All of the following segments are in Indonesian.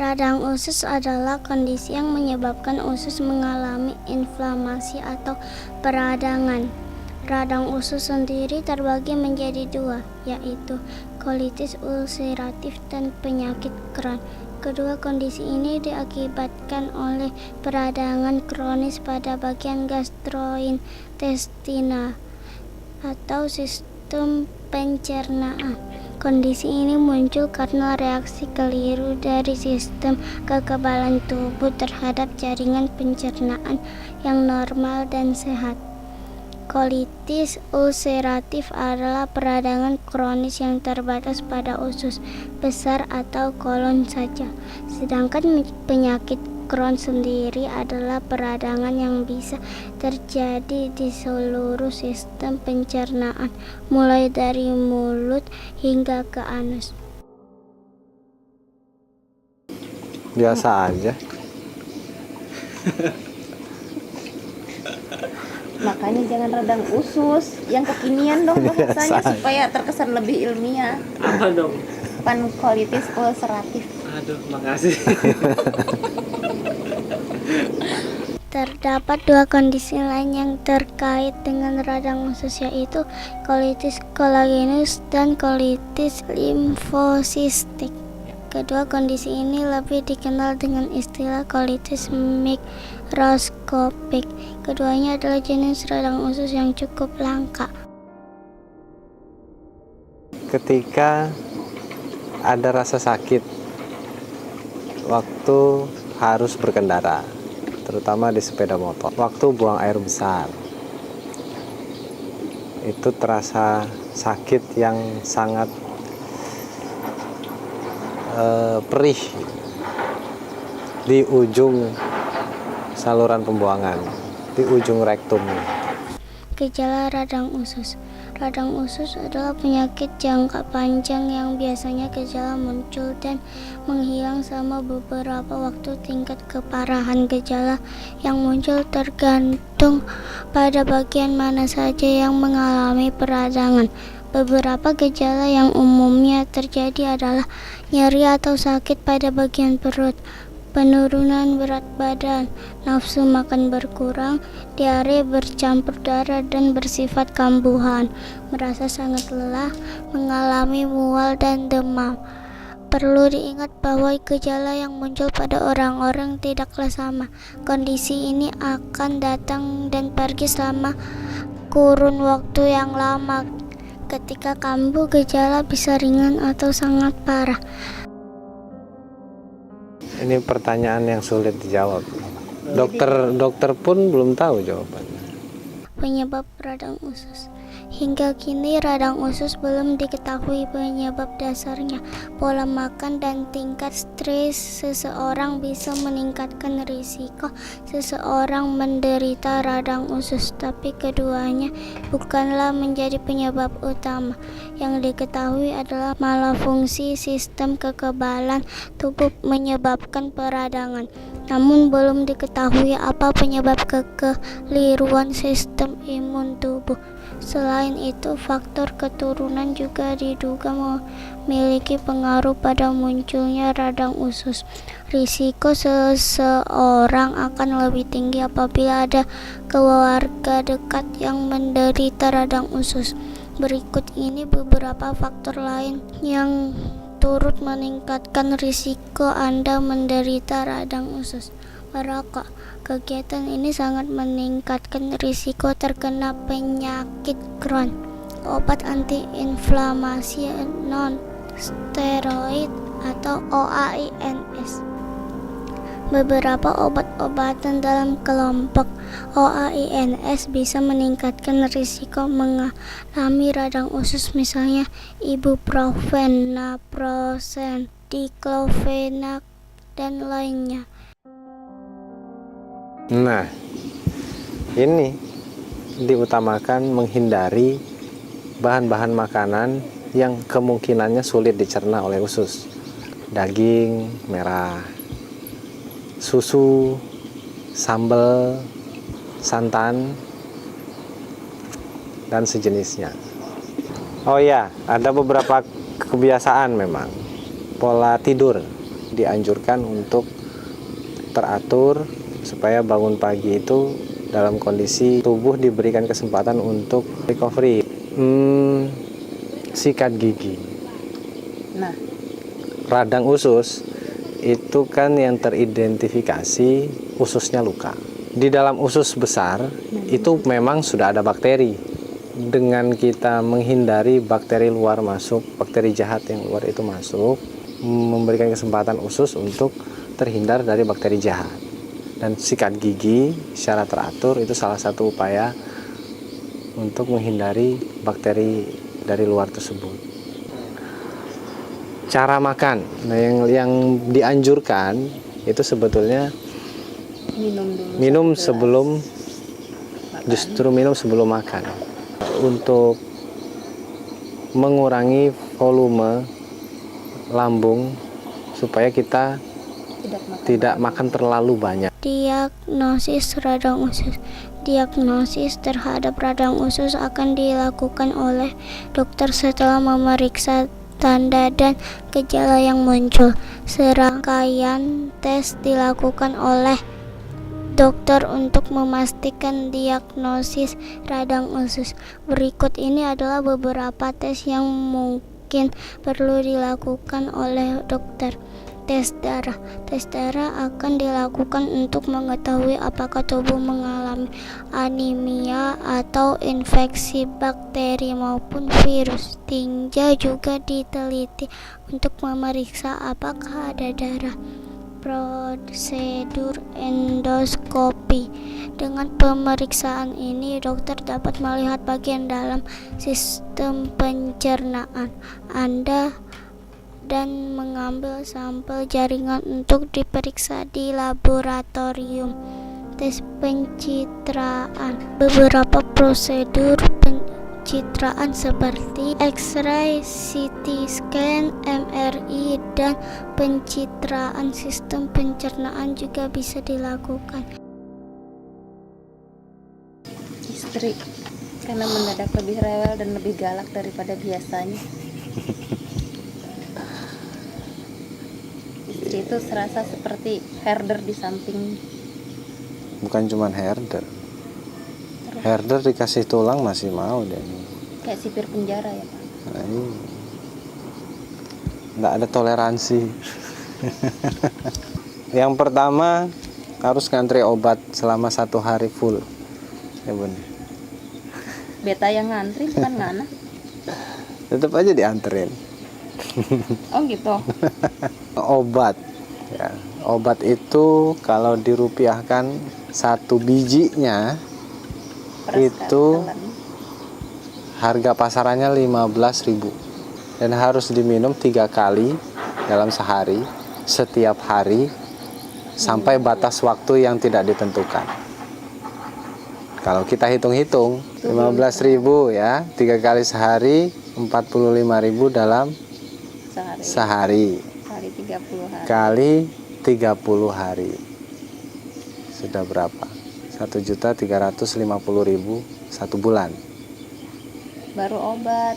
Radang usus adalah kondisi yang menyebabkan usus mengalami inflamasi atau peradangan. Radang usus sendiri terbagi menjadi dua, yaitu kolitis ulceratif dan penyakit Crohn. Kedua kondisi ini diakibatkan oleh peradangan kronis pada bagian gastrointestinal atau sistem pencernaan. Kondisi ini muncul karena reaksi keliru dari sistem kekebalan tubuh terhadap jaringan pencernaan yang normal dan sehat. Kolitis ulceratif adalah peradangan kronis yang terbatas pada usus besar atau kolon saja. Sedangkan penyakit Crohn sendiri adalah peradangan yang bisa terjadi di seluruh sistem pencernaan, mulai dari mulut hingga ke anus. Biasa aja. Makanya jangan radang usus, yang kekinian dong bahasanya supaya terkesan lebih ilmiah. Apa dong? Pankolitis ulceratif. Aduh, makasih. Terdapat dua kondisi lain yang terkait dengan radang usus, yaitu kolitis kolagenus dan kolitis limfosistik. Kedua kondisi ini lebih dikenal dengan istilah kolitis mikroskopik. Keduanya adalah jenis radang usus yang cukup langka. Ketika ada rasa sakit waktu harus berkendara, terutama di sepeda motor, waktu buang air besar, itu terasa sakit yang sangat perih di ujung saluran pembuangan, di ujung rektum. Gejala radang usus. Radang usus adalah penyakit jangka panjang yang biasanya gejala muncul dan menghilang selama beberapa waktu. Tingkat keparahan gejala yang muncul tergantung pada bagian mana saja yang mengalami peradangan. Beberapa gejala yang umumnya terjadi adalah nyeri atau sakit pada bagian perut, penurunan berat badan, nafsu makan berkurang, diare bercampur darah dan bersifat kambuhan, merasa sangat lelah, mengalami mual dan demam. Perlu diingat bahwa gejala yang muncul pada orang-orang tidaklah sama. Kondisi ini akan datang dan pergi selama kurun waktu yang lama. Ketika kambuh, gejala bisa ringan atau sangat parah. Ini pertanyaan yang sulit dijawab. Dokter pun belum tahu jawabannya. Penyebab radang usus. Hingga kini radang usus belum diketahui penyebab dasarnya. Pola makan dan tingkat stres seseorang bisa meningkatkan risiko seseorang menderita radang usus, tapi keduanya bukanlah menjadi penyebab utama. Yang diketahui adalah malfungsi sistem kekebalan tubuh menyebabkan peradangan. Namun belum diketahui apa penyebab kekeliruan sistem imun tubuh. Selain itu, faktor keturunan juga diduga memiliki pengaruh pada munculnya radang usus. Risiko seseorang akan lebih tinggi apabila ada keluarga dekat yang menderita radang usus. Berikut ini beberapa faktor lain yang turut meningkatkan risiko Anda menderita radang usus. Merokok. Kegiatan ini sangat meningkatkan risiko terkena penyakit Crohn. Obat antiinflamasi non-steroid atau OAINS. Beberapa obat-obatan dalam kelompok OAINS bisa meningkatkan risiko mengalami radang usus, misalnya ibuprofen, naproxen, diclofenac, dan lainnya. Nah, ini diutamakan menghindari bahan-bahan makanan yang kemungkinannya sulit dicerna oleh usus. Daging merah, susu, sambal, santan, dan sejenisnya. Oh ya, ada beberapa kebiasaan memang. Pola tidur dianjurkan untuk teratur supaya bangun pagi itu dalam kondisi tubuh diberikan kesempatan untuk recovery. Sikat gigi. Nah, Radang usus itu kan yang teridentifikasi ususnya luka. Di dalam usus besar itu memang sudah ada bakteri. Dengan kita menghindari bakteri luar masuk, bakteri jahat yang luar itu masuk, memberikan kesempatan usus untuk terhindar dari bakteri jahat. Dan sikat gigi secara teratur itu salah satu upaya untuk menghindari bakteri dari luar tersebut. Cara makan, nah yang dianjurkan itu sebetulnya minum sebelum, justru minum sebelum makan, untuk mengurangi volume lambung supaya kita tidak makan terlalu banyak. Diagnosis radang usus. Diagnosis terhadap radang usus akan dilakukan oleh dokter setelah memeriksa tanda dan gejala yang muncul. Serangkaian tes dilakukan oleh dokter untuk memastikan diagnosis radang usus. Berikut ini adalah beberapa tes yang mungkin perlu dilakukan oleh dokter. Tes darah. Tes darah akan dilakukan untuk mengetahui apakah tubuh mengalami anemia atau infeksi bakteri maupun virus. Tinja juga diteliti untuk memeriksa apakah ada darah. Prosedur endoskopi. Dengan pemeriksaan ini, dokter dapat melihat bagian dalam sistem pencernaan Anda dan mengambil sampel jaringan untuk diperiksa di laboratorium. Tes pencitraan. Beberapa prosedur pencitraan seperti X-ray, CT scan, MRI, dan pencitraan sistem pencernaan juga bisa dilakukan. istri karena mendadak lebih rewel dan lebih galak daripada biasanya. Istri itu serasa seperti herder di samping. Bukan cuma herder. Herder dikasih tulang masih mau deh. Kayak sipir penjara ya Pak. Nah, iya. Nggak ada toleransi. Yang pertama harus ngantri obat selama 1 hari full. Ya bun. Beta yang ngantri bukan ngana. Tetap aja dianterin. Oh gitu. Obat. Ya, obat itu kalau dirupiahkan 1 bijinya itu harga pasarannya 15.000 dan harus diminum 3 kali dalam sehari, setiap hari sampai batas waktu yang tidak ditentukan. Kalau kita hitung-hitung 15.000 ya, 3 kali sehari 45.000 dalam sehari. Kali 30 hari. Sudah berapa? 1.350.000 1 bulan. Baru obat.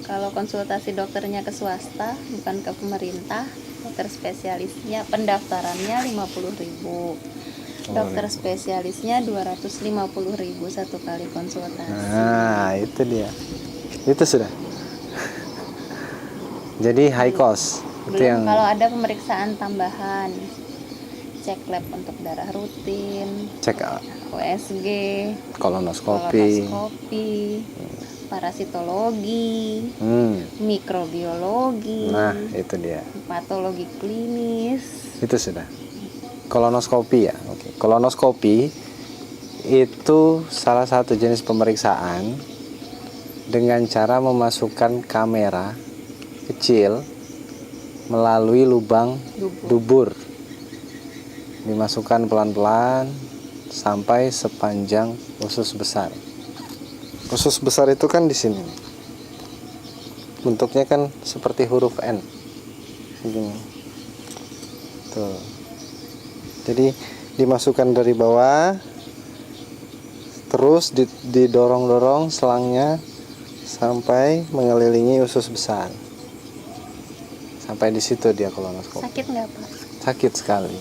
Kalau konsultasi dokternya ke swasta, bukan ke pemerintah, dokter spesialisnya pendaftarannya 50.000. Dokter spesialisnya 250.000 1 kali konsultasi. Nah, itu dia. Itu sudah. Jadi high cost. Itu Belum yang kalau ada pemeriksaan tambahan, cek lab untuk darah rutin, cek USG, kolonoskopi, parasitologi, mikrobiologi, nah itu dia, patologi klinis. itu sudah. Kolonoskopi ya, oke. Kolonoskopi itu salah satu jenis pemeriksaan dengan cara memasukkan kamera kecil melalui lubang dubur, dimasukkan pelan-pelan sampai sepanjang usus besar. Usus besar itu kan di sini. Bentuknya kan seperti huruf N. Begini. Tuh. Jadi dimasukkan dari bawah, terus didorong-dorong selangnya sampai mengelilingi usus besar. Sampai di situ dia kolonoskopi. Sakit nggak Pak? sakit sekali,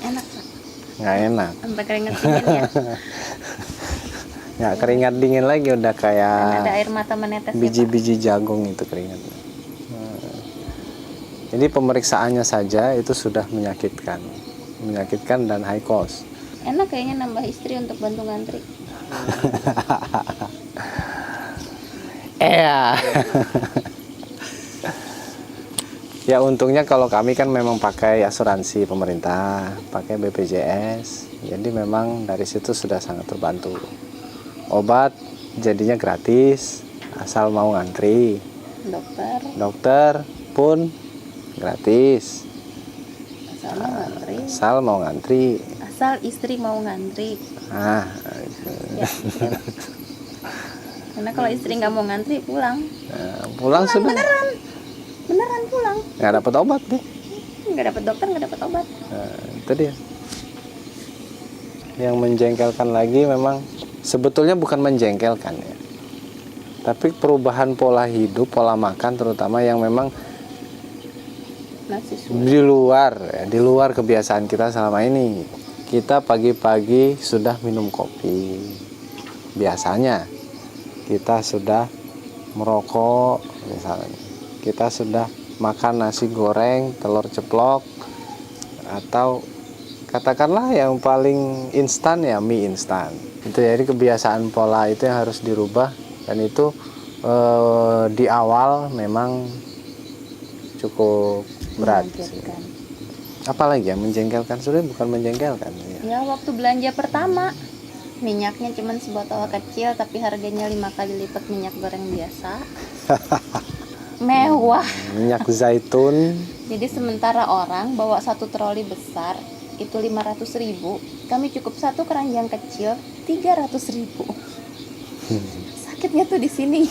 Enak Pak. nggak enak. Sampai keringet dingin ya. Nggak keringat dingin lagi, udah Dan ada kayak air mata menetes ya Pak. biji-biji jagung itu keringatnya. Jadi pemeriksaannya saja itu sudah menyakitkan dan high cost. Enak kayaknya nambah istri untuk bantu ngantri. Iya. Ya untungnya kalau kami kan memang pakai asuransi pemerintah, pakai BPJS. Jadi memang dari situ sudah sangat terbantu. Obat jadinya gratis, asal mau ngantri. Dokter pun gratis, Asal mau ngantri. asal mau ngantri. Asal istri mau ngantri. Nah, Ya, ya. Karena kalau istri nggak mau ngantri pulang. pulang sudah Beneran pulang. nggak dapat obat deh. Nggak dapat dokter, nggak dapat obat. Nah, itu dia. Yang menjengkelkan lagi memang sebetulnya bukan menjengkelkan ya, tapi perubahan pola hidup, pola makan terutama yang memang Nasi di luar kebiasaan kita selama ini. Kita pagi-pagi sudah minum kopi. Biasanya kita sudah merokok misalnya. Kita sudah makan nasi goreng, telur ceplok, atau katakanlah yang paling instan ya mie instan. Itu jadi kebiasaan pola itu yang harus dirubah, dan itu di awal memang cukup berat. Apalagi yang menjengkelkan, sebenarnya bukan menjengkelkan ya. Ya waktu belanja pertama minyaknya cuma sebotol kecil tapi harganya 5 kali lipat minyak goreng biasa. Mewah. Minyak zaitun. Jadi sementara orang bawa satu troli besar itu 500.000, kami cukup satu keranjang kecil 300.000. Sakitnya tuh di sini.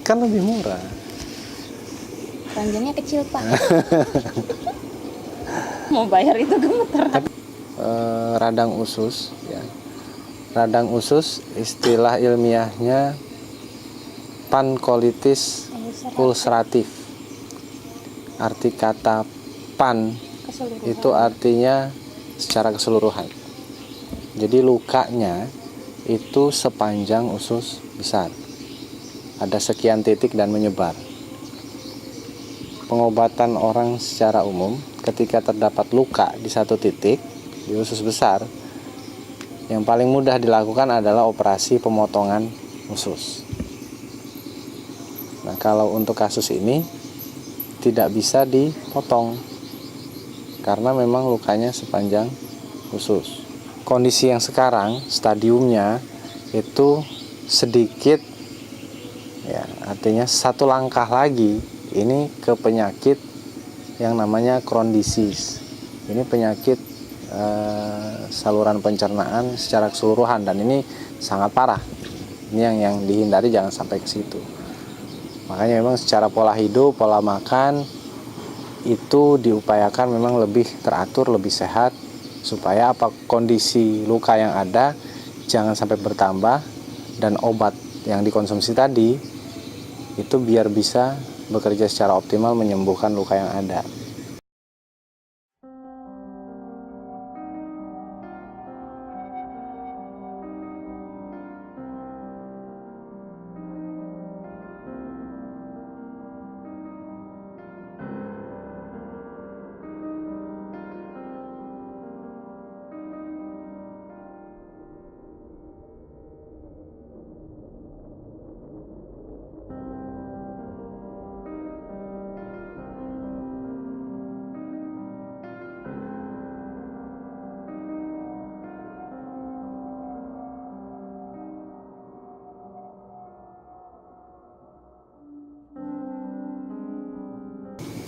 Kan lebih murah. Keranjangnya kecil Pak. Mau bayar itu gemeteran. Radang usus ya. Radang usus istilah ilmiahnya pankolitis ulceratif. Arti kata pan itu artinya secara keseluruhan. Jadi lukanya itu sepanjang usus besar. Ada sekian titik dan menyebar. Pengobatan orang secara umum ketika terdapat luka di satu titik di usus besar, yang paling mudah dilakukan adalah operasi pemotongan usus. Nah, kalau untuk kasus ini tidak bisa dipotong karena memang lukanya sepanjang usus. Kondisi yang sekarang stadiumnya itu sedikit ya, artinya satu langkah lagi ini ke penyakit yang namanya Crohn disease. Ini penyakit saluran pencernaan secara keseluruhan, dan ini sangat parah. Ini yang dihindari, jangan sampai ke situ. Makanya memang secara pola hidup, pola makan itu diupayakan memang lebih teratur, lebih sehat, supaya apa kondisi luka yang ada jangan sampai bertambah, dan obat yang dikonsumsi tadi itu biar bisa bekerja secara optimal menyembuhkan luka yang ada.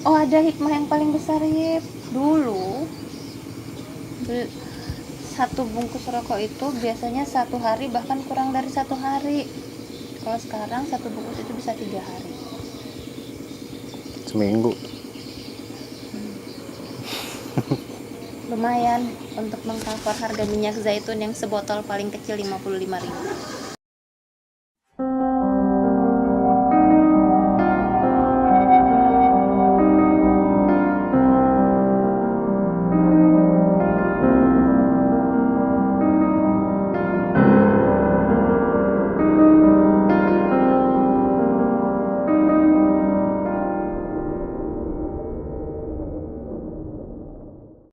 Oh, ada hikmah yang paling besar ya. Dulu satu bungkus rokok itu biasanya 1 hari, bahkan kurang dari 1 hari. Kalau sekarang satu bungkus itu bisa 3 hari. Seminggu. Lumayan untuk mengcover harga minyak zaitun yang sebotol paling kecil 55.000.